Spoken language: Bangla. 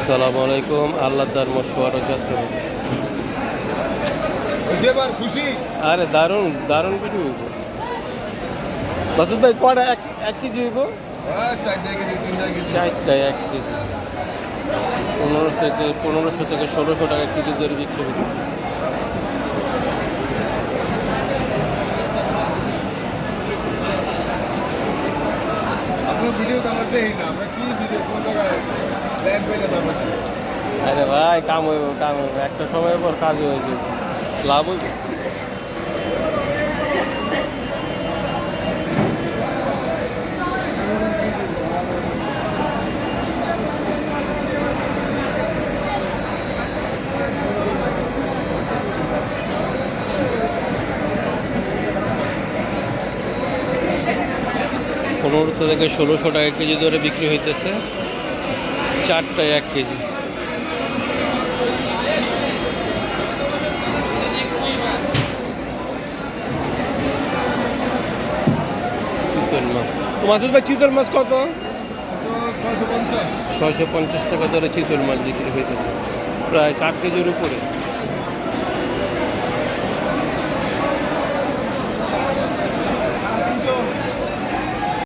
আসসালামু আলাইকুম। আল্লাহ তার মশওয়ারা যাত্রা খুশি। আরে দারুণ দারুণ কিছু হইব। মাসুদ ভাই কটা এক কেজি হইব? 4টা 1 কেজি 1500 থেকে 1600 টাকা কেজি দরে বিক্রি হইব। আপনার ভিডিও তো আমরা দেখি না, আমরা কি ভিডিও কোন জায়গায় ল্যান্ড পেলে তো আমরা আরে ভাই কাম হইব একটা সময়ের পর কাজ হয়ে যাবে, লাভ হইব। পনেরোশো থেকে 1600 টাকা কেজি ধরে বিক্রি হইতেছে। 4টায় 1 কেজি। চিতল মাছ তো মাসুদ ভাই, চিতল মাছ কত? 650 650 টাকা ধরে চিতল মাছ বিক্রি হইতেছে, প্রায় 4 কেজির উপরে।